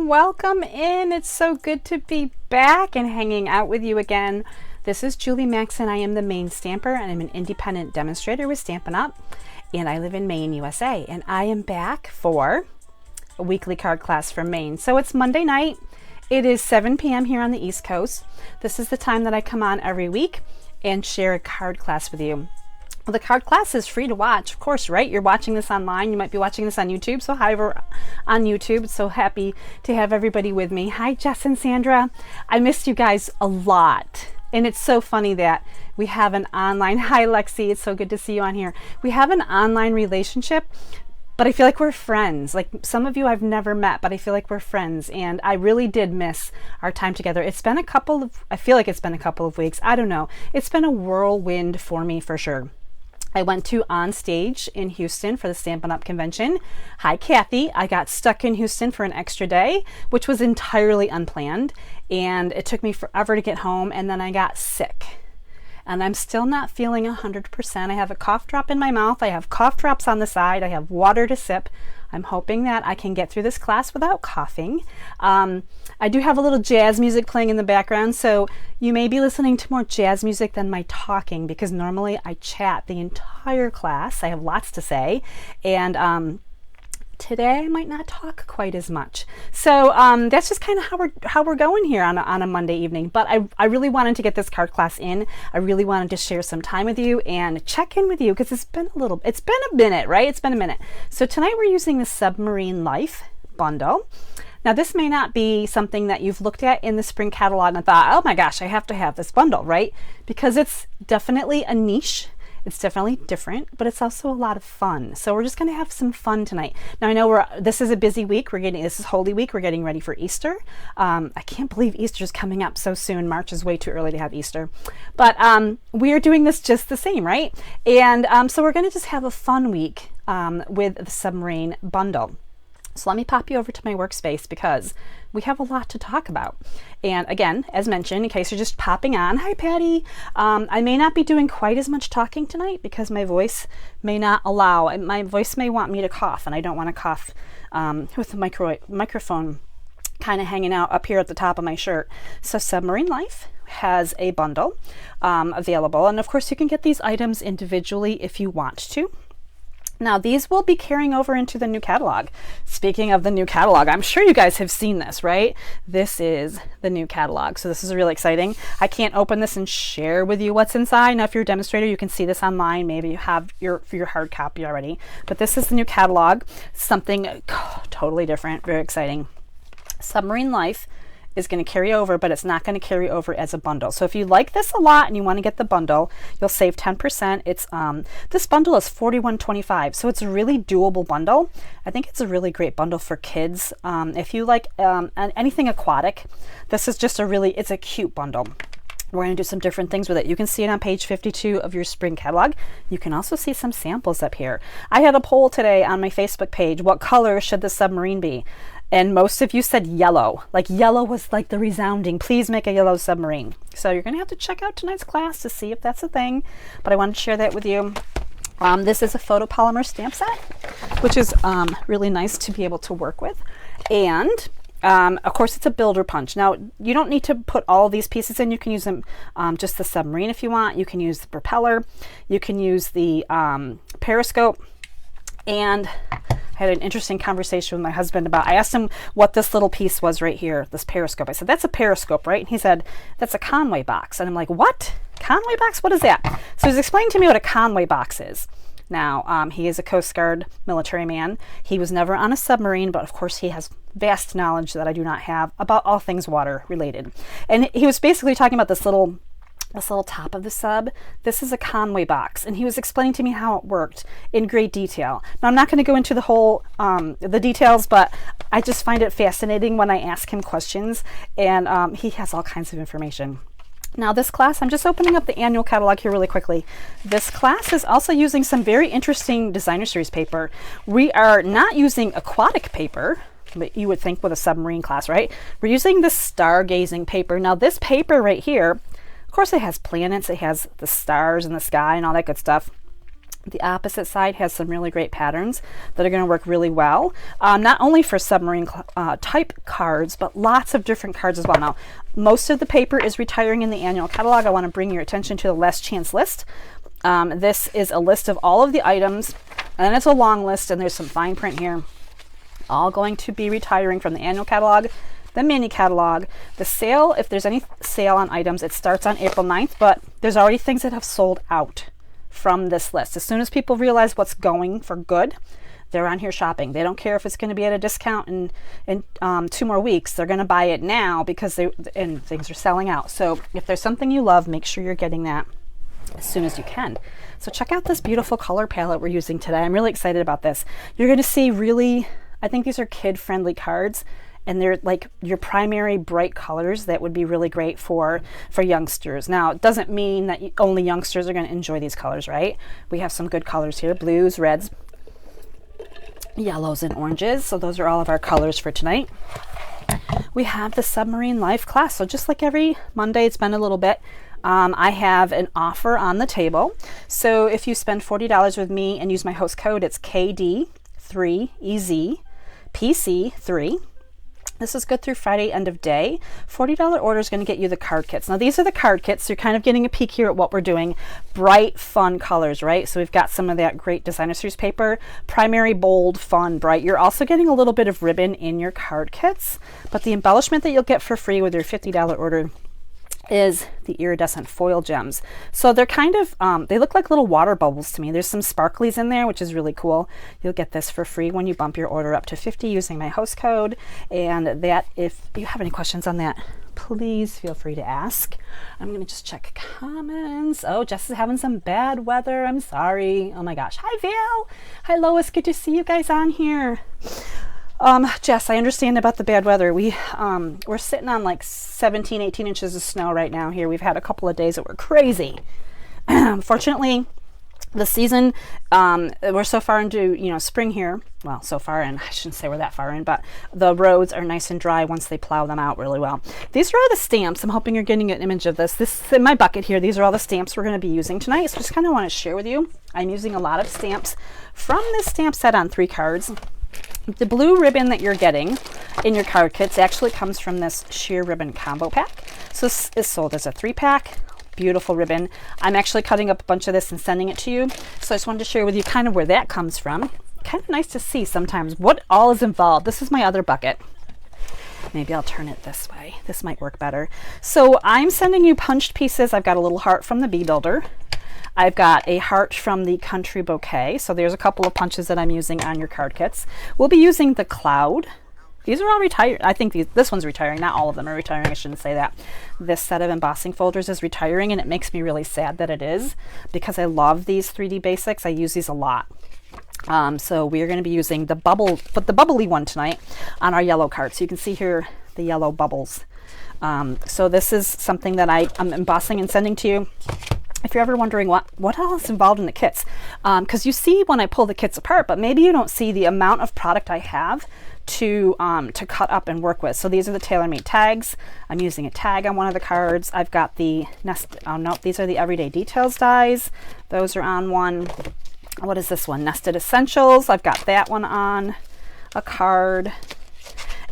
welcome in. It's so good to be back and hanging out with you again. This is Julie Max and I am the Maine Stamper, and I'm an independent demonstrator with Stampin UP, and I live in Maine, USA, and I am back for a weekly card class from Maine. So it's Monday night. It is 7 p.m. here on the East Coast. This is the time that I come on every week and share a card class with you. Well, the card class is free to watch, of course, right? You're watching this online. You might be watching this on YouTube. So hi, we're on YouTube. So happy to have everybody with me. Hi, Jess and Sandra. I missed you guys a lot. And it's so funny that we have an online, hi Lexi, it's so good to see you on here. We have an online relationship, but I feel like we're friends. Like some of you I've never met, but I feel like we're friends. And I really did miss our time together. It's been I feel like it's been a couple of weeks. I don't know. It's been a whirlwind for me for sure. I went to On Stage in Houston for the Stampin' Up! Convention. Hi, Kathy. I got stuck in Houston for an extra day, which was entirely unplanned. And it took me forever to get home, and then I got sick. And I'm still not feeling 100%. I have a cough drop in my mouth. I have cough drops on the side. I have water to sip. I'm hoping that I can get through this class without coughing. I do have a little jazz music playing in the background, so you may be listening to more jazz music than my talking, because normally I chat the entire class. I have lots to say, and today I might not talk quite as much. So that's just kind of how we're going here on a Monday evening. But I really wanted to get this card class in. I really wanted to share some time with you and check in with you, because it's been a minute, right? It's been a minute. So tonight we're using the Submarine Life Bundle. Now this may not be something that you've looked at in the spring catalog and thought, oh my gosh, I have to have this bundle, right? Because it's definitely a niche. It's definitely different, but it's also a lot of fun. So we're just going to have some fun tonight. Now I know this is a busy week. This is Holy Week. We're getting ready for Easter. I can't believe Easter's coming up so soon. March is way too early to have Easter. But we are doing this just the same, right? And so we're going to just have a fun week with the Submarine Bundle. So let me pop you over to my workspace, because we have a lot to talk about. And again, as mentioned, in case you're just popping on, hi Patty, I may not be doing quite as much talking tonight because my voice may not allow. My voice may want me to cough, and I don't want to cough with the microphone kind of hanging out up here at the top of my shirt. So Submarine Life has a bundle available, and of course you can get these items individually if you want to. Now these will be carrying over into the new catalog. Speaking of the new catalog, I'm sure you guys have seen this, right? This is the new catalog. So this is really exciting. I can't open this and share with you what's inside. Now if you're a demonstrator, you can see this online. Maybe you have your hard copy already. But this is the new catalog. Something totally different, very exciting. Submarine Life is going to carry over, but it's not going to carry over as a bundle. So if you like this a lot and you want to get the bundle, you'll save 10%. It's this bundle is $41.25, so it's a really doable bundle. I think it's a really great bundle for kids. If you like anything aquatic, this is just it's a cute bundle. We're going to do some different things with it. You can see it on page 52 of your spring catalog. You can also see some samples up here. I had a poll today on my Facebook page. What color should the submarine be? And most of you said yellow. Like yellow was like the resounding, please make a yellow submarine. So you're going to have to check out tonight's class to see if that's a thing. But I wanted to share that with you. This is a photopolymer stamp set, which is really nice to be able to work with. And of course, it's a builder punch. Now, you don't need to put all of these pieces in. You can use them just the submarine if you want. You can use the propeller. You can use the periscope. And I had an interesting conversation with my husband about, I asked him what this little piece was right here, this periscope. I said, that's a periscope, right? And he said, that's a Conway box. And I'm like, what? Conway box? What is that? So he's explaining to me what a Conway box is. Now, he is a Coast Guard military man. He was never on a submarine, but of course he has vast knowledge that I do not have about all things water related. And he was basically talking about this little top of the sub. This is a Conway box, and he was explaining to me how it worked in great detail. Now I'm not going to go into the whole the details, but I just find it fascinating when I ask him questions, and he has all kinds of information. Now this class, I'm just opening up the annual catalog here really quickly. This class is also using some very interesting designer series paper. We are not using aquatic paper, but you would think with a submarine class, right? We're using the stargazing paper. Now this paper right here, of course it has planets, it has the stars and the sky and all that good stuff. The opposite side has some really great patterns that are going to work really well, not only for submarine type cards, but lots of different cards as well. Now, most of the paper is retiring in the annual catalog. I want to bring your attention to the last chance list. This is a list of all of the items, and it's a long list, and there's some fine print here, all going to be retiring from the annual catalog, the mini catalog. The sale, if there's any sale on items, it starts on April 9th, but there's already things that have sold out from this list. As soon as people realize what's going for good, they're on here shopping. They don't care if it's going to be at a discount in 2 more weeks. They're going to buy it now because things are selling out. So if there's something you love, make sure you're getting that as soon as you can. So check out this beautiful color palette we're using today. I'm really excited about this. You're going to see really, I think these are kid-friendly cards, and they're like your primary bright colors that would be really great for youngsters. Now, it doesn't mean that only youngsters are going to enjoy these colors, right? We have some good colors here: blues, reds, yellows, and oranges. So those are all of our colors for tonight. We have the Submarine Life class. So just like every Monday, it's been a little bit. I have an offer on the table. So if you spend $40 with me and use my host code, it's KD3EZPC3. This is good through Friday, end of day. $40 order is going to get you the card kits. Now, these are the card kits. You're kind of getting a peek here at what we're doing. Bright, fun colors, right? So we've got some of that great designer series paper. Primary, bold, fun, bright. You're also getting a little bit of ribbon in your card kits. But the embellishment that you'll get for free with your $50 order is the iridescent foil gems. So they're kind of, they look like little water bubbles to me. There's some sparklies in there, which is really cool. You'll get this for free when you bump your order up to 50 using my host code. And that, if you have any questions on that, please feel free to ask. I'm going to just check comments. Oh, Jess is having some bad weather. I'm sorry. Oh my gosh. Hi, Val. Hi, Lois. Good to see you guys on here. Jess, I understand about the bad weather. We're sitting on like 17, 18 inches of snow right now here. We've had a couple of days that were crazy. Fortunately, the season, we're so far into, spring here. Well, so far in, I shouldn't say we're that far in, but the roads are nice and dry once they plow them out really well. These are all the stamps. I'm hoping you're getting an image of this. This in my bucket here. These are all the stamps we're going to be using tonight. So just kind of want to share with you. I'm using a lot of stamps from this stamp set on 3 cards. The blue ribbon that you're getting in your card kits actually comes from this sheer ribbon combo pack. So this is sold as a 3-pack. Beautiful ribbon. I'm actually cutting up a bunch of this and sending it to you. So I just wanted to share with you kind of where that comes from. Kind of nice to see sometimes what all is involved. This is my other bucket. Maybe I'll turn it this way. This might work better. So I'm sending you punched pieces. I've got a little heart from the Bee Builder. I've got a heart from the Country Bouquet. So there's a couple of punches that I'm using on your card kits. We'll be using the Cloud. These are all retired. I think this one's retiring. Not all of them are retiring. I shouldn't say that. This set of embossing folders is retiring, and it makes me really sad that it is because I love these 3D basics. I use these a lot. So we're going to be using the bubbly one tonight on our yellow card. So you can see here the yellow bubbles. So this is something that I'm embossing and sending to you. If you're ever wondering what else is involved in the kits, because you see when I pull the kits apart, but maybe you don't see the amount of product I have to cut up and work with. So these are the tailor-made tags. I'm using a tag on one of the cards. I've got the these are the Everyday Details dies. Those are on one. What is this one? Nested Essentials. I've got that one on a card.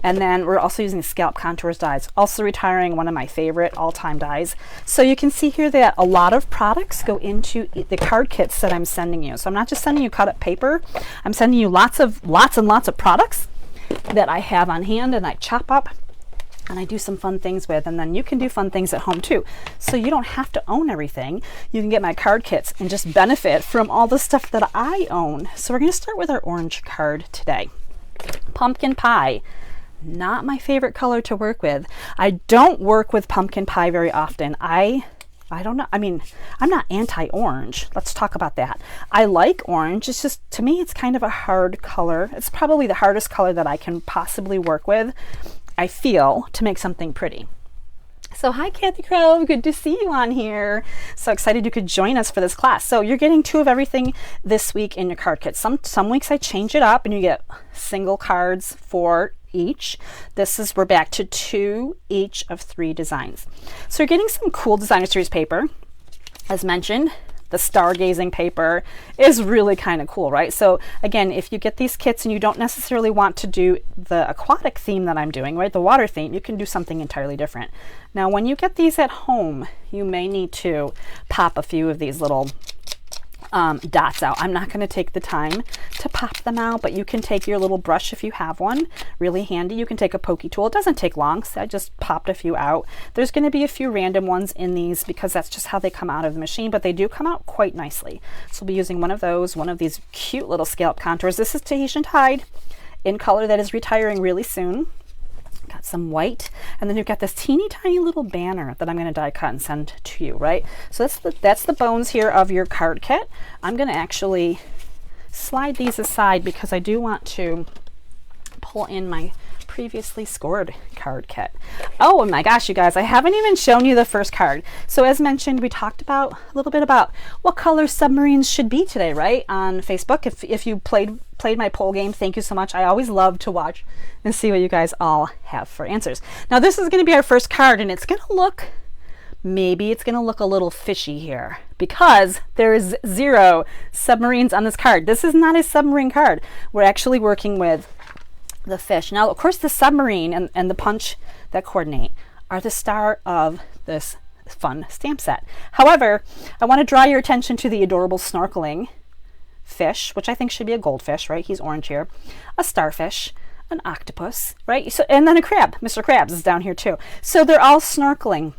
And then we're also using Scalp Contours dies, also retiring, one of my favorite all-time dies. So you can see here that a lot of products go into the card kits that I'm sending you. So I'm not just sending you cut up paper. I'm sending you lots and lots of products that I have on hand and I chop up and I do some fun things with, and then you can do fun things at home too. So you don't have to own everything. You can get my card kits and just benefit from all the stuff that I own. So we're going to start with our orange card today. Pumpkin Pie. Not my favorite color to work with. I don't work with pumpkin pie very often. I don't know. I mean, I'm not anti-orange. Let's talk about that. I like orange. It's just, to me, it's kind of a hard color. It's probably the hardest color that I can possibly work with, I feel, to make something pretty. So hi, Kathy Crow. Good to see you on here. So excited you could join us for this class. So you're getting 2 of everything this week in your card kit. Some weeks I change it up and you get single cards for each. We're back to 2 each of 3 designs. So you're getting some cool designer series paper. As mentioned, the stargazing paper is really kind of cool, right? So again, if you get these kits and you don't necessarily want to do the aquatic theme that I'm doing, right, the water theme, you can do something entirely different. Now, when you get these at home, you may need to pop a few of these little dots out. I'm not going to take the time to pop them out, but you can take your little brush if you have one, really handy. You can take a pokey tool. It doesn't take long, so I just popped a few out. There's going to be a few random ones in these because that's just how they come out of the machine, but they do come out quite nicely. So we'll be using one of these cute little scallop contours. This is Tahitian Tide in color that is retiring really soon. Got some white, and then you've got this teeny tiny little banner that I'm going to die cut and send to you, right? So that's the bones here of your card kit. I'm going to actually slide these aside because I do want to pull in my previously scored card kit. Oh my gosh, you guys, I haven't even shown you the first card. So as mentioned, we talked about a little bit about what color submarines should be today, right, on Facebook. If you played my poll game, thank you so much. I always love to watch and see what you guys all have for answers. Now this is going to be our first card, and it's going to look, maybe it's going to look a little fishy here because there is 0 submarines on this card. This is not a submarine card. We're actually working with the fish. Now, of course, the submarine and the punch that coordinate are the star of this fun stamp set. However, I want to draw your attention to the adorable snorkeling fish, which I think should be a goldfish, right? He's orange here. A starfish, an octopus, right? So, and then a crab. Mr. Krabs is down here too. So they're all snorkeling.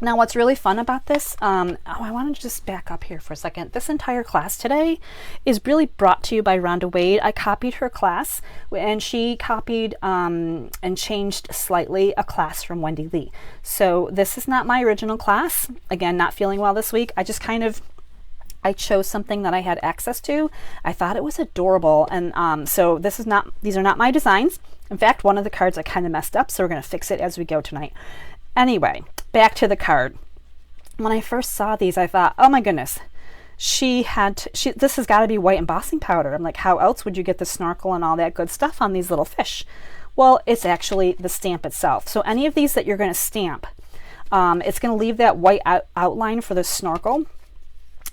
Now, what's really fun about this, I want to just back up here for a second. This entire class today is really brought to you by Rhonda Wade. I copied her class, and she copied and changed slightly a class from Wendy Lee. So this is not my original class. Again, not feeling well this week. I just I chose something that I had access to. I thought it was adorable, and so these are not my designs. In fact, one of the cards I kind of messed up, so we're going to fix it as we go tonight. Anyway, back to the card. When I first saw these, I thought, oh my goodness, this has got to be white embossing powder. I'm like, how else would you get the snorkel and all that good stuff on these little fish? Well, it's actually the stamp itself. So any of these that you're going to stamp, it's going to leave that white outline for the snorkel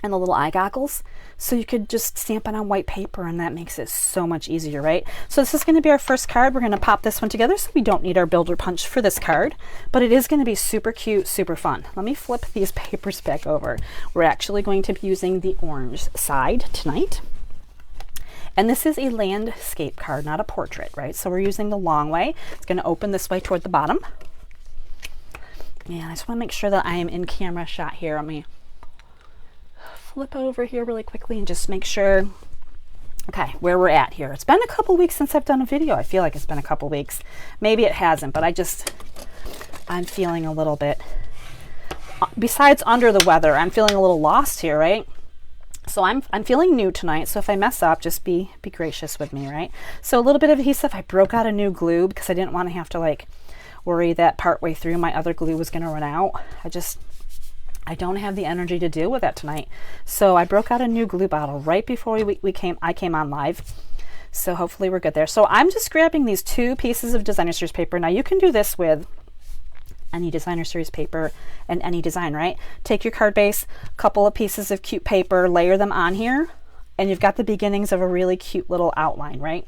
and the little eye goggles. So you could just stamp it on white paper, and that makes it so much easier, right? So this is going to be our first card. We're going to pop this one together, so we don't need our builder punch for this card, but it is going to be super cute, super fun. Let me flip these papers back over. We're actually going to be using the orange side tonight. And this is a landscape card, not a portrait, right? So we're using the long way. It's going to open this way toward the bottom. And I just want to make sure that I am in camera shot here. Let me flip over here really quickly and just make sure, okay, where we're at here. It's been a couple weeks since I've done a video. I feel like it's been a couple weeks. Maybe it hasn't, but I'm feeling a little bit, besides under the weather, I'm feeling a little lost here, right? So I'm feeling new tonight, so if I mess up, just be gracious with me, right? So a little bit of adhesive. I broke out a new glue because I didn't want to have to like worry that partway through my other glue was going to run out. I don't have the energy to deal with that tonight. So I broke out a new glue bottle right before I came on live. So hopefully we're good there. So I'm just grabbing these 2 pieces of designer series paper. Now you can do this with any designer series paper and any design, right? Take your card base, a couple of pieces of cute paper, layer them on here, and you've got the beginnings of a really cute little outline, right?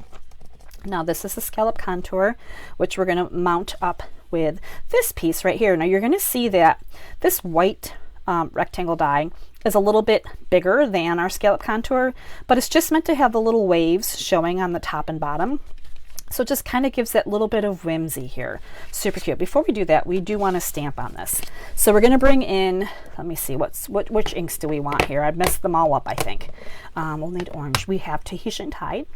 Now this is the scallop contour, which we're going to mount up with this piece right here. Now you're going to see that this white rectangle die is a little bit bigger than our scallop contour, but it's just meant to have the little waves showing on the top and bottom. So it just kind of gives that little bit of whimsy here. Super cute. Before we do that, we do want to stamp on this. So we're going to bring in, let me see, which inks do we want here? I've messed them all up, I think. We'll need orange. We have Tahitian Tide,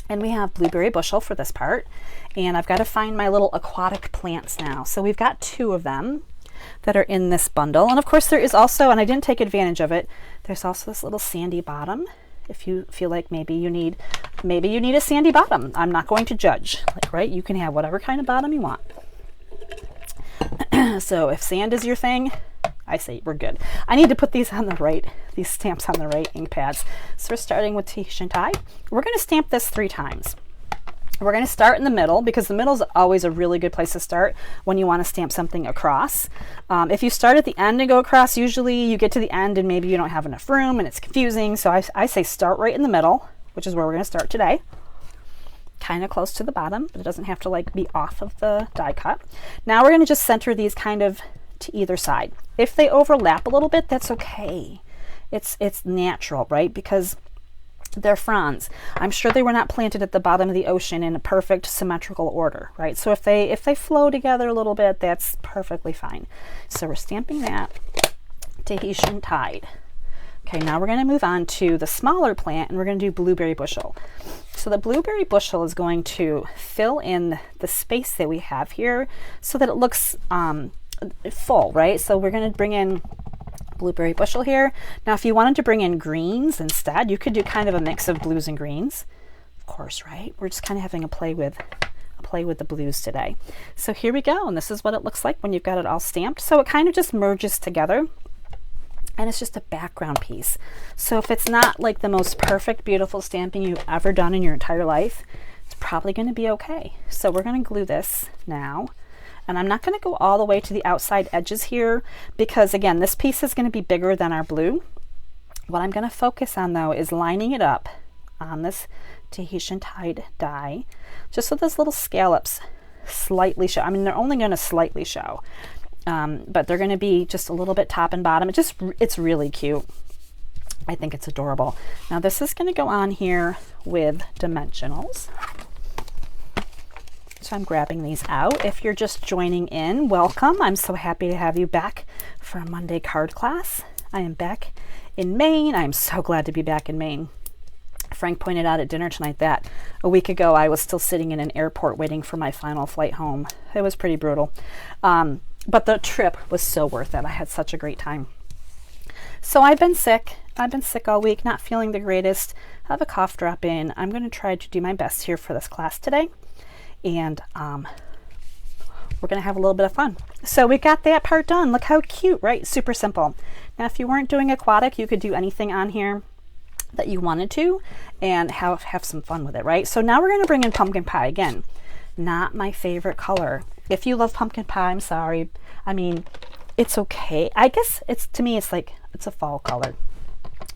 and we have Blueberry Bushel for this part. And I've got to find my little aquatic plants now. So we've got 2 of them that are in this bundle. And of course there is also, and I didn't take advantage of it, there's also this little sandy bottom. If you feel like maybe you need a sandy bottom, I'm not going to judge. Like, right, you can have whatever kind of bottom you want. So if sand is your thing, I say we're good. I need to put these stamps on the right ink pads. So we're starting with Tahitian Tide. We're going to stamp this 3 times. We're going to start in the middle because the middle is always a really good place to start when you want to stamp something across. If you start at the end and go across, usually you get to the end and maybe you don't have enough room and it's confusing. So I say start right in the middle, which is where we're going to start today. Kind of close to the bottom, but it doesn't have to like be off of the die cut. Now we're going to just center these kind of to either side. If they overlap a little bit, that's okay. It's natural, right? Because they're fronds. I'm sure they were not planted at the bottom of the ocean in a perfect symmetrical order, right? So if they flow together a little bit, that's perfectly fine. So we're stamping that Tahitian Tide. Okay, now we're going to move on to the smaller plant and we're going to do blueberry bushel. So the blueberry bushel is going to fill in the space that we have here so that it looks full, right? So we're going to bring in blueberry bushel here. Now if you wanted to bring in greens instead, you could do kind of a mix of blues and greens, of course, right? We're just kind of having a play with the blues today. So here we go, and this is what it looks like when you've got it all stamped. So it kind of just merges together and it's just a background piece. So if it's not like the most perfect beautiful stamping you've ever done in your entire life, it's probably going to be okay. So we're going to glue this now. And I'm not going to go all the way to the outside edges here because, again, this piece is going to be bigger than our blue. What I'm going to focus on, though, is lining it up on this Tahitian Tide die, just so those little scallops slightly show. I mean, they're only going to slightly show, but they're going to be just a little bit top and bottom. It's really cute. I think it's adorable. Now, this is going to go on here with dimensionals. So I'm grabbing these out. If you're just joining in, welcome. I'm so happy to have you back for a Monday card class. I am back in Maine. I'm so glad to be back in Maine. Frank pointed out at dinner tonight that a week ago I was still sitting in an airport waiting for my final flight home. It was pretty brutal. But the trip was so worth it. I had such a great time. So I've been sick. I've been sick all week, not feeling the greatest. I have a cough drop in. I'm going to try to do my best here for this class today. And we're going to have a little bit of fun. So we got that part done. Look how cute, right? Super simple. Now, if you weren't doing aquatic, you could do anything on here that you wanted to and have some fun with it, right? So now we're going to bring in pumpkin pie. Again, not my favorite color. If you love pumpkin pie, I'm sorry. I mean, it's okay. I guess to me, it's like, it's a fall color.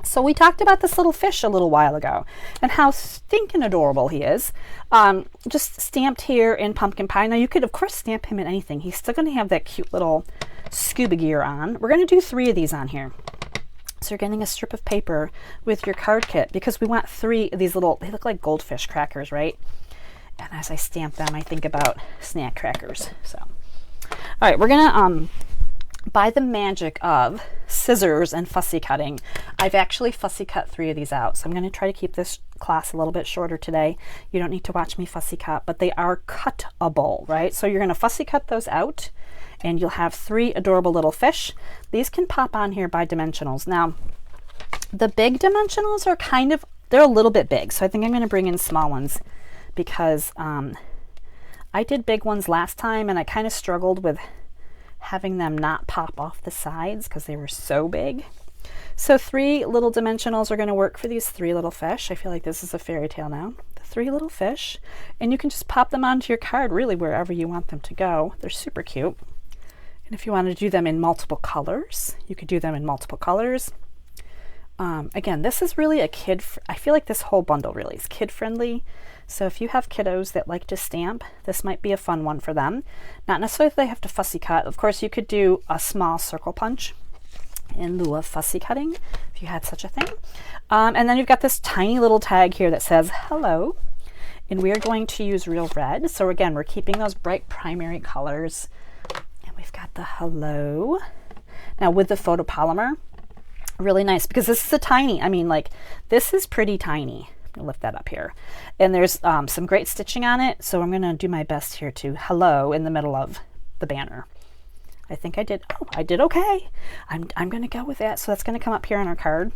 So we talked about this little fish a little while ago and how stinking adorable he is. Just stamped here in pumpkin pie. Now you could, of course, stamp him in anything. He's still going to have that cute little scuba gear on. We're going to do 3 of these on here. So you're getting a strip of paper with your card kit because we want 3 of these little, they look like goldfish crackers, right? And as I stamp them, I think about snack crackers. So, all right, we're going to, by the magic of scissors and fussy cutting, I've actually fussy cut 3 of these out. So I'm going to try to keep this class a little bit shorter today. You don't need to watch me fussy cut, but they are cuttable, right? So you're going to fussy cut those out and you'll have 3 adorable little fish. These can pop on here by dimensionals. Now, the big dimensionals are they're a little bit big. So I think I'm going to bring in small ones because I did big ones last time and I kind of struggled with having them not pop off the sides because they were so big. So 3 little dimensionals are going to work for these 3 little fish. I feel like this is a fairy tale now. The 3 little fish, and you can just pop them onto your card really wherever you want them to go. They're super cute. And if you want to do them in multiple colors, you could do them in multiple colors. Again, this is really a I feel like this whole bundle really is kid friendly. So if you have kiddos that like to stamp, this might be a fun one for them. Not necessarily if they have to fussy cut. Of course, you could do a small circle punch in lieu of fussy cutting if you had such a thing. And then you've got this tiny little tag here that says hello. And we are going to use real red. So again, we're keeping those bright primary colors. And we've got the hello. Now with the photopolymer, really nice because this is a tiny, I mean, like, this is pretty tiny. I'll lift that up here. And there's some great stitching on it. So I'm going to do my best here to hello in the middle of the banner. I think I did. Oh, I did okay. I'm going to go with that. So that's going to come up here on our card.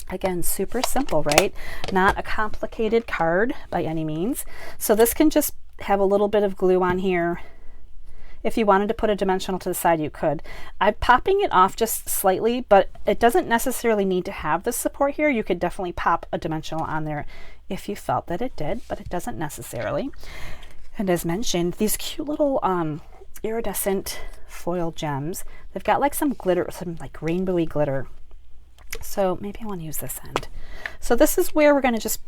Again, super simple, right? Not a complicated card by any means. So this can just have a little bit of glue on here If you wanted to put a dimensional to the side, you could. I'm popping it off just slightly, but it doesn't necessarily need to have this support here. You could definitely pop a dimensional on there if you felt that it did, but it doesn't necessarily. And as mentioned, these cute little iridescent foil gems, they've got like some glitter, some like rainbowy glitter. So maybe I want to use this end. So this is where we're going to just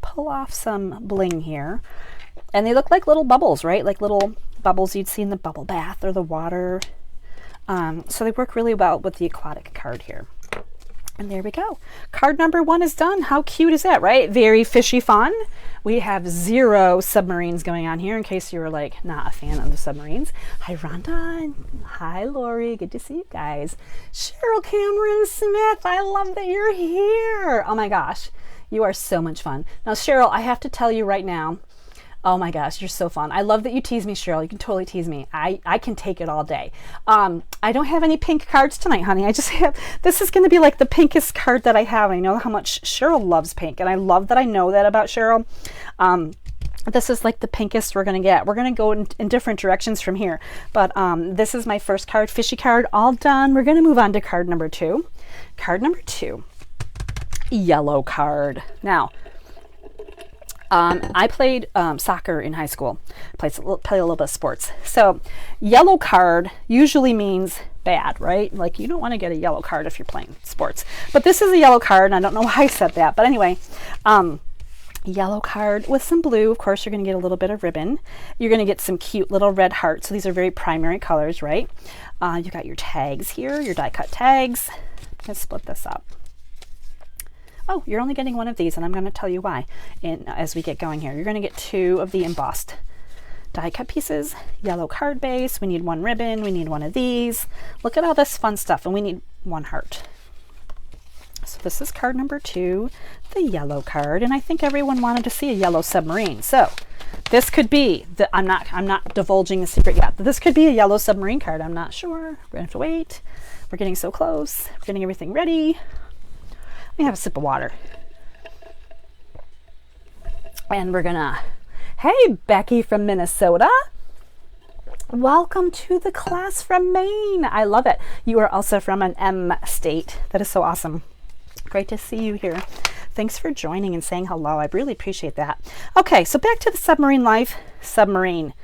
pull off some bling here. And they look like little bubbles, right? Like little bubbles you'd see in the bubble bath or the water. So they work really well with the aquatic card here. And there we go. Card number 1 is done. How cute is that, right? Very fishy fun. We have 0 submarines going on here in case you were like not a fan of the submarines. Hi Rhonda. Hi Lori. Good to see you guys. Cheryl Cameron Smith. I love that you're here. Oh my gosh. You are so much fun. Now Cheryl, I have to tell you right now, oh my gosh, you're so fun. I love that you tease me, Cheryl. You can totally tease me. I can take it all day. I don't have any pink cards tonight, honey. I just have, this is going to be like the pinkest card that I have. I know how much Cheryl loves pink, and I love that I know that about Cheryl. This is like the pinkest we're going to get. We're going to go in different directions from here. But this is my first card, fishy card, all done. We're going to move on to card number 2. Card number 2, yellow card. Now, I played soccer in high school. Played a little bit of sports. So yellow card usually means bad, right? Like you don't want to get a yellow card if you're playing sports. But this is a yellow card, and I don't know why I said that. But anyway, yellow card with some blue. Of course, you're going to get a little bit of ribbon. You're going to get some cute little red hearts. So these are very primary colors, right? You got your tags here, your die cut tags. Let's split this up. Oh, you're only getting 1 of these, and I'm going to tell you why as we get going here. You're going to get 2 of the embossed die cut pieces, yellow card base. We need 1 ribbon. We need 1 of these. Look at all this fun stuff, and we need 1 heart. So this is card number 2, the yellow card, and I think everyone wanted to see a yellow submarine. So this could be the, I'm not divulging the secret yet, but this could be a yellow submarine card. I'm not sure. We're going to have to wait. We're getting so close. We're getting everything ready. Let me have a sip of water. And we're gonna, hey, Becky from Minnesota. Welcome to the class from Maine. I love it. You are also from an M state. That is so awesome. Great to see you here. Thanks for joining and saying hello. I really appreciate that. Okay, so back to the Submarine Life submarine.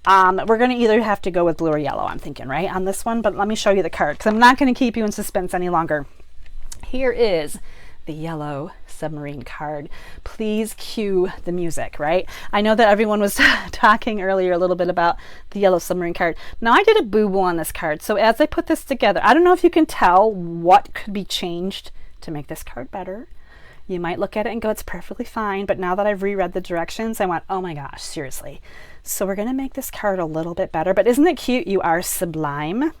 We're going to either have to go with blue or yellow, I'm thinking, right, on this one. But let me show you the card because I'm not going to keep you in suspense any longer. Here is the yellow submarine card. Please cue the music, right? I know that everyone was talking earlier a little bit about the yellow submarine card. Now I did a boo-boo on this card. So as I put this together, I don't know if you can tell what could be changed to make this card better. You might look at it and go, it's perfectly fine. But now that I've reread the directions, I went, oh my gosh, seriously. So we're going to make this card a little bit better. But isn't it cute? You are sublime.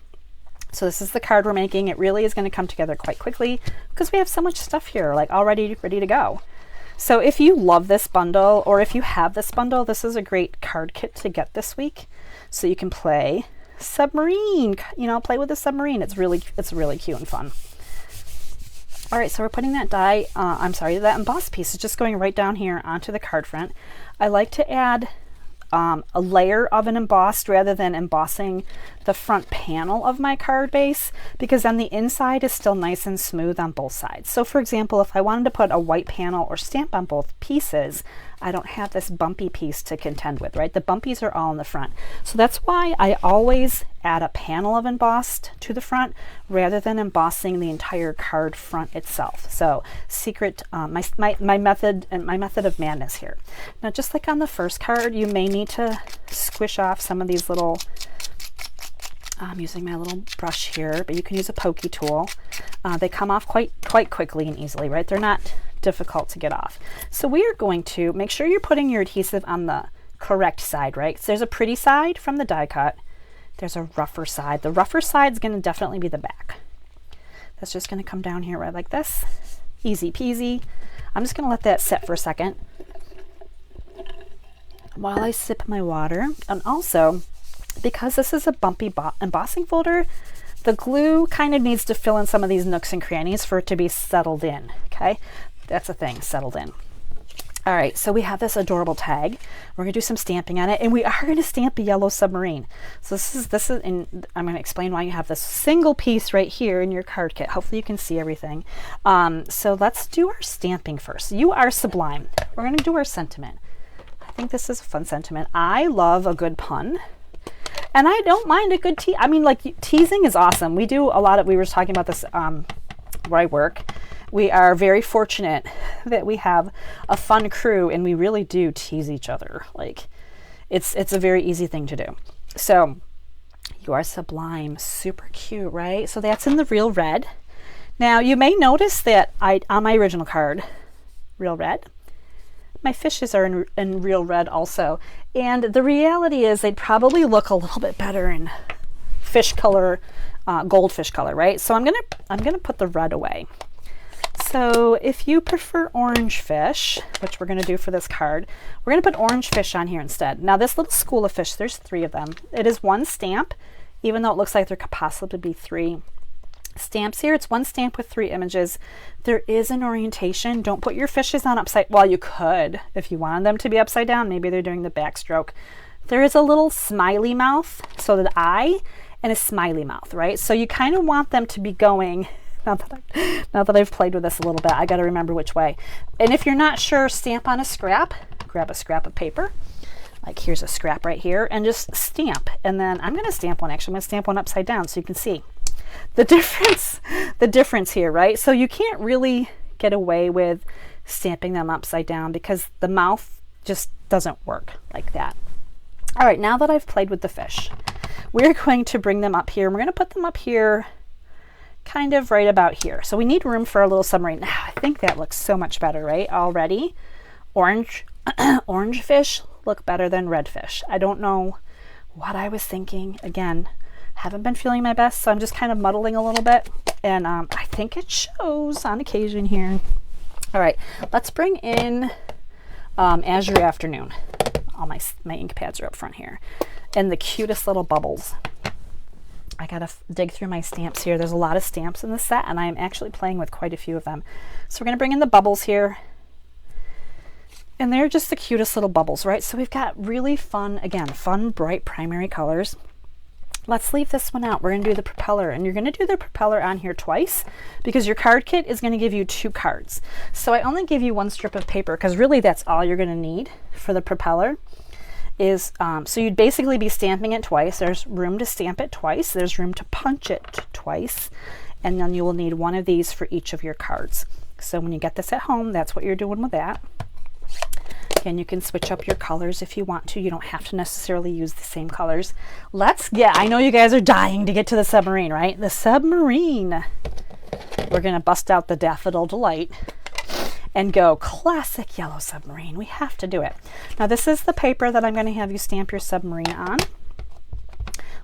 So this is the card we're making. It really is going to come together quite quickly because we have so much stuff here, like already ready to go. So if you love this bundle, or if you have this bundle, this is a great card kit to get this week. So you can play submarine, you know, play with the submarine. It's really cute and fun. All right, so we're putting that that embossed piece is just going right down here onto the card front. I like to add a layer of an embossed rather than embossing the front panel of my card base, because then the inside is still nice and smooth on both sides. So for example, if I wanted to put a white panel or stamp on both pieces, I don't have this bumpy piece to contend with, right? The bumpies are all in the front. So that's why I always add a panel of embossed to the front rather than embossing the entire card front itself. So secret, my method of madness here. Now, just like on the first card, you may need to squish off some of these little, I'm using my little brush here, but you can use a pokey tool. They come off quite quickly and easily, right? They're not difficult to get off. So we are going to make sure you're putting your adhesive on the correct side, right? So there's a pretty side from the die cut. There's a rougher side. The rougher side is going to definitely be the back. That's just going to come down here right like this. Easy peasy. I'm just going to let that sit for a second while I sip my water. And also, because this is a bumpy embossing folder, the glue kind of needs to fill in some of these nooks and crannies for it to be settled in, okay? That's a thing, settled in. All right, so we have this adorable tag. We're gonna do some stamping on it, and we are gonna stamp a yellow submarine. So this is, and I'm gonna explain why you have this single piece right here in your card kit. Hopefully you can see everything. So let's do our stamping first. You are sublime. We're gonna do our sentiment. I think this is a fun sentiment. I love a good pun. And I don't mind a good I mean, like, teasing is awesome. We do a lot of, we were talking about this where I work. We are very fortunate that we have a fun crew, and we really do tease each other. Like, it's a very easy thing to do. So you are sublime, super cute, right? So that's in the real red. Now you may notice that on my original card, real red, my fishes are in real red also. And the reality is they'd probably look a little bit better in fish color, goldfish color, right? So I'm gonna put the red away. So if you prefer orange fish, which we're going to do for this card, we're going to put orange fish on here instead. Now this little school of fish, there's 3 of them. It is 1 stamp, even though it looks like there could possibly be 3 stamps here. It's 1 stamp with 3 images. There is an orientation. Don't put your fishes on upside, well, you could if you wanted them to be upside down. Maybe they're doing the backstroke. There is a little smiley mouth, so the eye and a smiley mouth, right? So you kind of want them to be going. Now that I've played with this a little bit, I got to remember which way. And if you're not sure, stamp on a scrap. Grab a scrap of paper. Like, here's a scrap right here, and just stamp. And then I'm going to stamp one. Actually, I'm going to stamp one upside down so you can see the difference here, right? So you can't really get away with stamping them upside down because the mouth just doesn't work like that. All right, now that I've played with the fish, we're going to bring them up here. We're going to put them up here, kind of right about here. So we need room for a little submarine. I think that looks so much better, right? Already. Orange fish look better than red fish. I don't know what I was thinking. Again, haven't been feeling my best, so I'm just kind of muddling a little bit. And I think it shows on occasion here. All right, let's bring in Azure Afternoon. All my ink pads are up front here. And the cutest little bubbles. I gotta dig through my stamps here. There's a lot of stamps in the set, and I'm actually playing with quite a few of them. So we're gonna bring in the bubbles here. And they're just the cutest little bubbles, right? So we've got really fun, again, fun, bright primary colors. Let's leave this one out. We're gonna do the propeller, and you're gonna do the propeller on here twice because your card kit is gonna give you 2 cards. So I only give you 1 strip of paper because really that's all you're gonna need for the propeller. Is so you'd basically be stamping it twice. There's room to stamp it twice. There's room to punch it twice. And then you will need 1 of these for each of your cards. So when you get this at home, that's what you're doing with that. Again, you can switch up your colors if you want to. You don't have to necessarily use the same colors. I know you guys are dying to get to the submarine, right? The submarine. We're going to bust out the Daffodil Delight and go classic yellow submarine. We have to do it. Now this is the paper that I'm going to have you stamp your submarine on.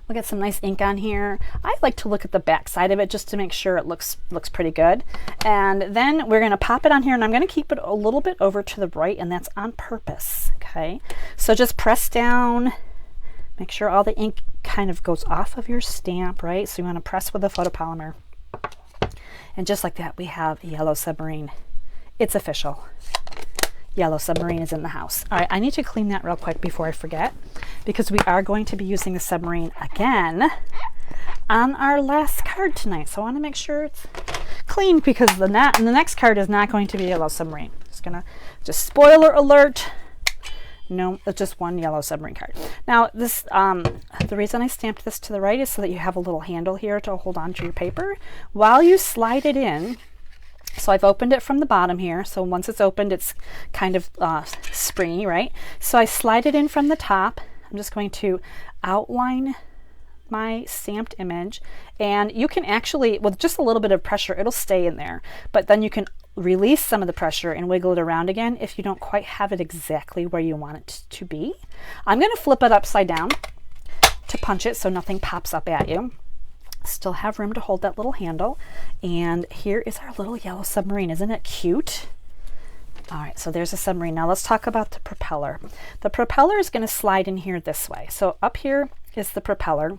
We'll get some nice ink on here. I like to look at the back side of it just to make sure it looks pretty good. And then we're going to pop it on here, and I'm going to keep it a little bit over to the right, and that's on purpose. Okay, so just press down, make sure all the ink kind of goes off of your stamp, right? So you want to press with the photopolymer. And just like that, we have a yellow submarine. It's official. Yellow submarine is in the house. All right, I need to clean that real quick before I forget, because we are going to be using the submarine again on our last card tonight. So I want to make sure it's clean because the next card is not going to be a yellow submarine. Just spoiler alert. No, it's just 1 yellow submarine card. Now this, the reason I stamped this to the right is so that you have a little handle here to hold on to your paper while you slide it in. So I've opened it from the bottom here. So once it's opened, it's kind of springy, right? So I slide it in from the top. I'm just going to outline my stamped image, and you can actually, with just a little bit of pressure, it'll stay in there. But then you can release some of the pressure and wiggle it around again if you don't quite have it exactly where you want it to be. I'm going to flip it upside down to punch it so nothing pops up at you. Still have room to hold that little handle. And here is our little yellow submarine. Isn't it cute? All right, so there's a submarine. Now let's talk about the propeller. The propeller is going to slide in here this way. So up here is the propeller.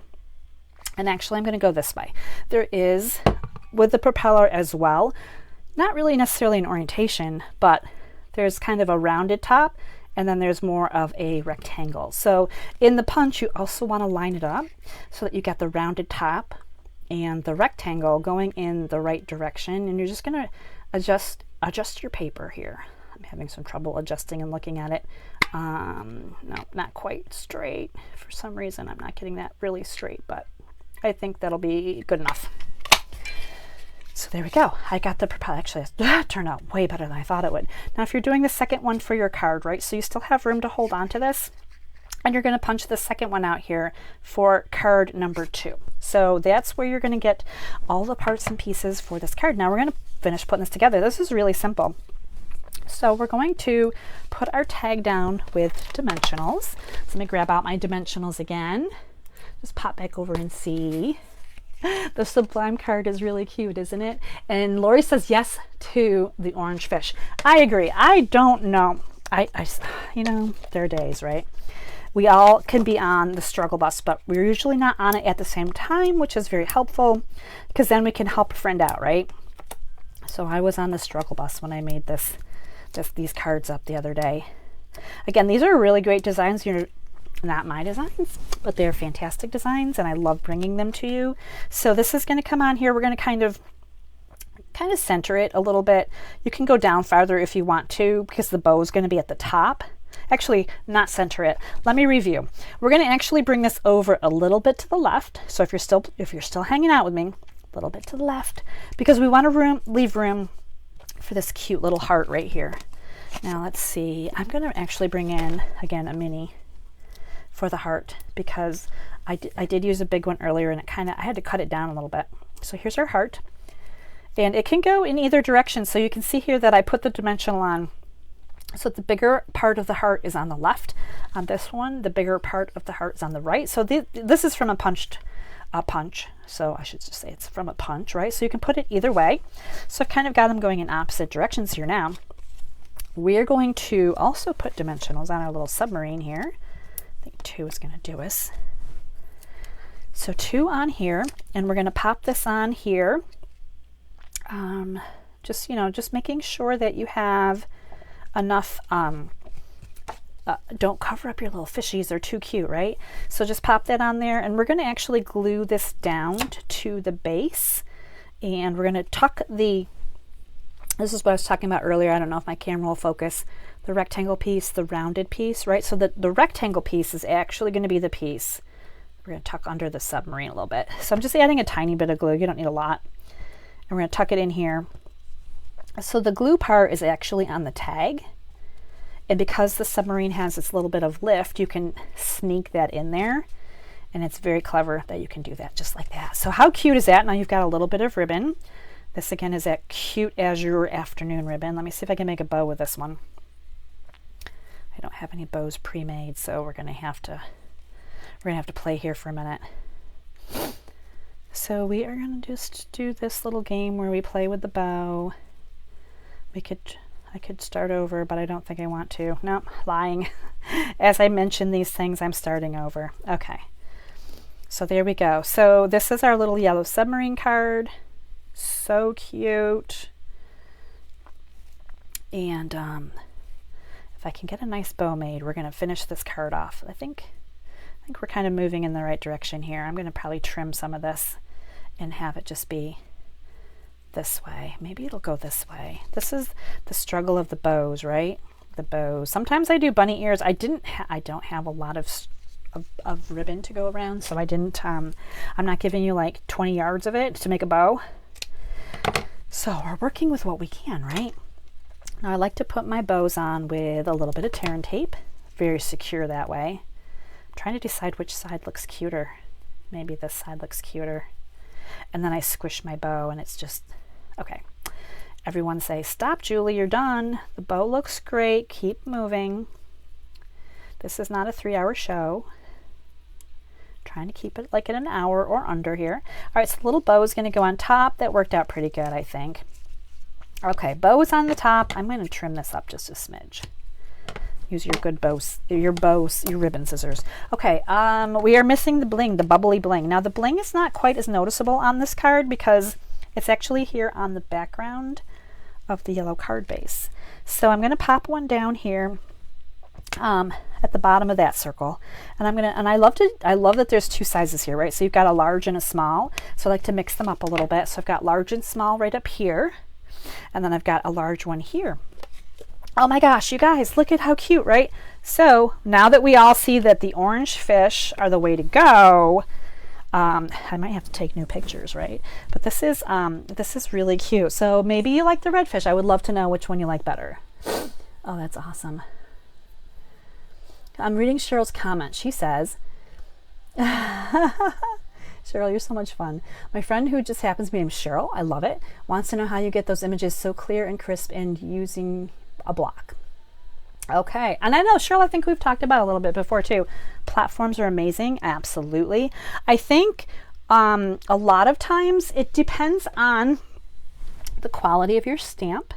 And actually, I'm going to go this way. There is, with the propeller as well, not really necessarily an orientation, but There's kind of a rounded top, and then there's more of a rectangle. So in the punch, you also want to line it up so that you get the rounded top and the rectangle going in the right direction. And you're just going to adjust your paper here. I'm having some trouble adjusting and looking at it. No, not quite straight. For some reason, I'm not getting that really straight, but I think that'll be good enough. So there we go. I got the propeller. Actually, that turned out way better than I thought it would. Now, if you're doing the second one for your card, right, so you still have room to hold on to this, and you're going to punch the second one out here for card number 2. So that's where you're going to get all the parts and pieces for this card. Now we're going to finish putting this together. This is really simple. So we're going to put our tag down with dimensionals. So let me grab out my dimensionals again. Just pop back over and see. The Sublime card is really cute, isn't it? And Lori says yes to the orange fish. I agree. I don't know. You know, there are days, right? We all can be on the struggle bus, but we're usually not on it at the same time, which is very helpful because then we can help a friend out, right? So I was on the struggle bus when I made these cards up the other day. Again, these are really great designs. You're not my designs, but they're fantastic designs, and I love bringing them to you. So this is going to come on here. We're going to kind of center it a little bit. You can go down farther if you want to, because the bow is going to be at the top. Actually, not center it. Let me review. We're going to actually bring this over a little bit to the left. So if you're still hanging out with me, a little bit to the left, because we want to leave room for this cute little heart right here. Now let's see. I'm going to actually bring in again a mini for the heart, because I did use a big one earlier, and I had to cut it down a little bit. So here's our heart, and it can go in either direction. So you can see here that I put the dimensional on, so the bigger part of the heart is on the left. On this one, the bigger part of the heart is on the right. So this is from a punch. So I should just say it's from a punch, right? So you can put it either way. So I've kind of got them going in opposite directions here. Now we're going to also put dimensionals on our little submarine here. I think 2 is going to do us. So 2 on here, and we're going to pop this on here. Just making sure that you have enough. Don't cover up your little fishies. They're too cute, right? So just pop that on there, and we're going to actually glue this down to the base, and we're going to tuck this is what I was talking about earlier. I don't know if my camera will focus. The rectangle piece, the rounded piece, right? So the rectangle piece is actually going to be the piece we're going to tuck under the submarine a little bit. So I'm just adding a tiny bit of glue. You don't need a lot. And we're going to tuck it in here. So the glue part is actually on the tag. And because the submarine has this little bit of lift, you can sneak that in there. And it's very clever that you can do that just like that. So how cute is that? Now you've got a little bit of ribbon. This again is that cute azure afternoon ribbon. Let me see if I can make a bow with this one. I don't have any bows pre-made, so we're gonna have to play here for a minute. So we are gonna just do this little game where we play with the bow. I could start over, but I don't think I want to. Nope, lying. As I mention these things, I'm starting over. Okay. So there we go. So this is our little yellow submarine card. So cute. And if I can get a nice bow made, we're going to finish this card off. I think we're kind of moving in the right direction here. I'm going to probably trim some of this and have it just be this way. Maybe it'll go this way. This is the struggle of the bows, right? The bows. Sometimes I do bunny ears. I don't have a lot of ribbon to go around, so I didn't. I'm not giving you like 20 yards of it to make a bow. So we're working with what we can, right? Now I like to put my bows on with a little bit of tear and tape. Very secure that way. I'm trying to decide which side looks cuter. Maybe this side looks cuter. And then I squish my bow, and it's just okay. Everyone say, stop, Julie, you're done. The bow looks great. Keep moving. This is not a 3-hour show. Trying to keep it like in an hour or under here. All right, so the little bow is going to go on top. That worked out pretty good, I think. Okay, bow is on the top. I'm going to trim this up just a smidge. Use your good bows, your ribbon scissors. Okay, we are missing the bling, the bubbly bling. Now the bling is not quite as noticeable on this card because it's actually here on the background of the yellow card base. So I'm going to pop one down here at the bottom of that circle, and I love that there's two sizes here, right? So you've got a large and a small, so I like to mix them up a little bit. So I've got large and small right up here, and then I've got a large one here. Oh my gosh, you guys, look at how cute, right? So now that we all see that the orange fish are the way to go, I might have to take new pictures, right? But this is really cute. So maybe you like the red fish. I would love to know which one you like better. Oh, that's awesome. I'm reading Cheryl's comment. She says, Cheryl, you're so much fun. My friend, who just happens to be named Cheryl, I love it, wants to know how you get those images so clear and crisp and using a block. Okay, and I know, Cheryl, I think we've talked about it a little bit before too. Platforms are amazing, absolutely. I think a lot of times it depends on the quality of your stamp.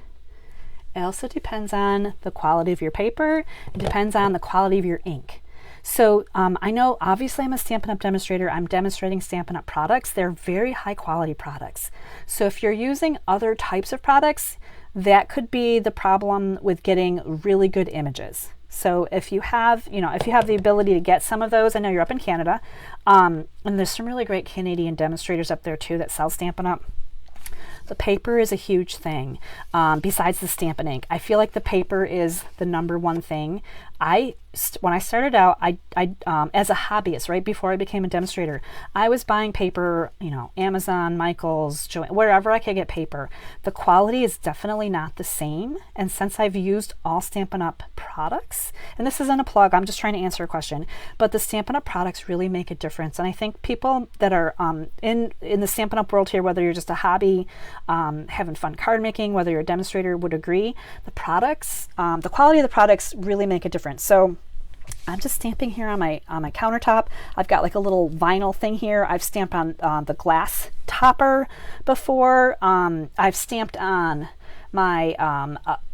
It also depends on the quality of your paper. It depends on the quality of your ink. So I know, obviously, I'm a Stampin' Up! Demonstrator. I'm demonstrating Stampin' Up! Products. They're very high quality products. So if you're using other types of products, that could be the problem with getting really good images. So if you have, the ability to get some of those, I know you're up in Canada, and there's some really great Canadian demonstrators up there too that sell Stampin' Up! The paper is a huge thing. Besides the Stampin' ink, I feel like the paper is the #1 thing. When I started out, I as a hobbyist, right before I became a demonstrator, I was buying paper, Amazon, Michaels, wherever I could get paper. The quality is definitely not the same. And since I've used all Stampin' Up! Products, and this isn't a plug, I'm just trying to answer a question, but the Stampin' Up! Products really make a difference. And I think people that are in the Stampin' Up! World here, whether you're just a hobby, having fun card making, whether you're a demonstrator, would agree, the products, the quality of the products really make a difference. So I'm just stamping here on my countertop. I've got like a little vinyl thing here. I've stamped on the glass topper before. I've stamped on my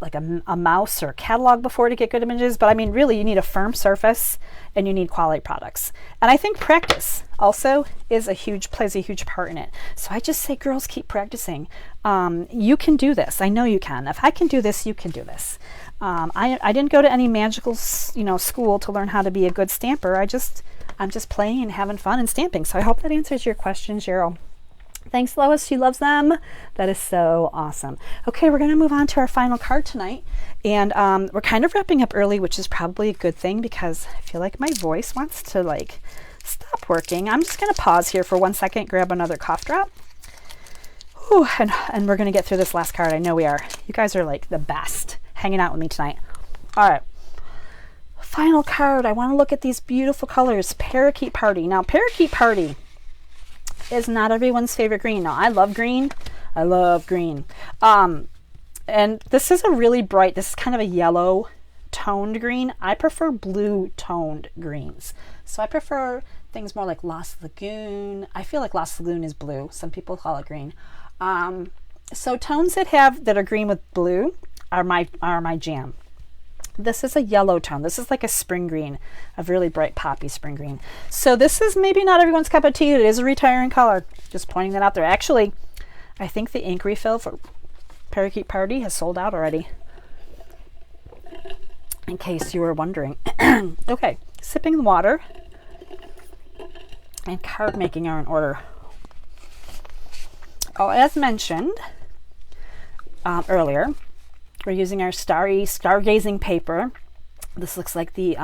like a mouse or catalog before to get good images. But I mean, really, you need a firm surface and you need quality products. And I think practice also plays a huge part in it. So I just say, girls, keep practicing. You can do this. I know you can. If I can do this, you can do this. I didn't go to any magical, school to learn how to be a good stamper. I'm just playing and having fun and stamping. So I hope that answers your question, Cheryl. Thanks, Lois. She loves them. That is so awesome. Okay, we're going to move on to our final card tonight. And we're kind of wrapping up early, which is probably a good thing because I feel like my voice wants to stop working. I'm just going to pause here for 1 second, grab another cough drop. Whew, and we're going to get through this last card. I know we are. You guys are like the best hanging out with me tonight. All right. Final card. I want to look at these beautiful colors. Parakeet Party. Now, Parakeet Party is not everyone's favorite green. Now, I love green. I love green. And this is a really bright, this is kind of a yellow toned green. I prefer blue toned greens. So I prefer things more like Lost Lagoon. I feel like Lost Lagoon is blue. Some people call it green. So tones that are green with blue are my jam. This is a yellow tone. This is like a spring green, a really bright poppy spring green. So this is maybe not everyone's cup of tea. It is a retiring color. Just pointing that out there. Actually, I think the ink refill for Parakeet Party has sold out already, in case you were wondering. Okay, sipping the water and card making are in order. Oh, as mentioned earlier, we're using our stargazing paper. This looks like the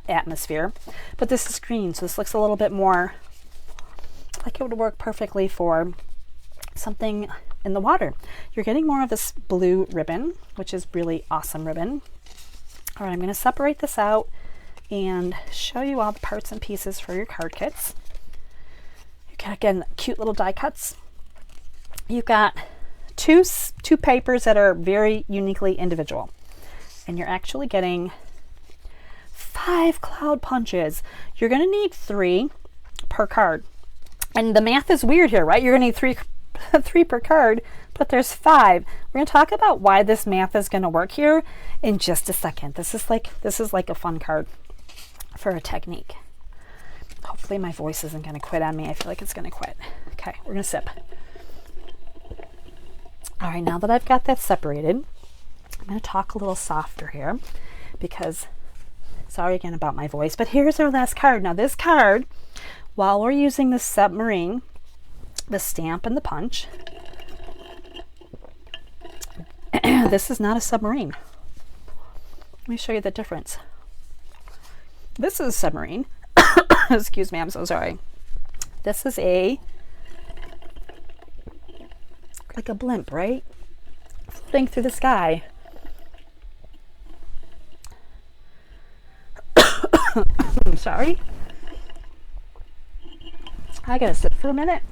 atmosphere, but this is green, so this looks a little bit more like it would work perfectly for something in the water. You're getting more of this blue ribbon, which is really awesome ribbon. All right, I'm going to separate this out and show you all the parts and pieces for your card kits. You got, again, cute little die cuts. You've got two papers that are very uniquely individual, and you're actually getting 5 cloud punches. You're going to need 3 per card, and the math is weird here, right? You're going to need 3 per card, but there's 5. We're going to talk about why this math is going to work here in just a second. This is like a fun card for a technique. Hopefully my voice isn't going to quit on me. I feel like it's going to quit. Okay, we're going to sip. All right, now that I've got that separated, I'm going to talk a little softer here because, sorry again about my voice, but here's our last card. Now this card, while we're using the submarine, the stamp and the punch, this is not a submarine. Let me show you the difference. This is a submarine. Excuse me, I'm so sorry. This is like a blimp, right? Floating through the sky. I'm sorry. I gotta sit for a minute.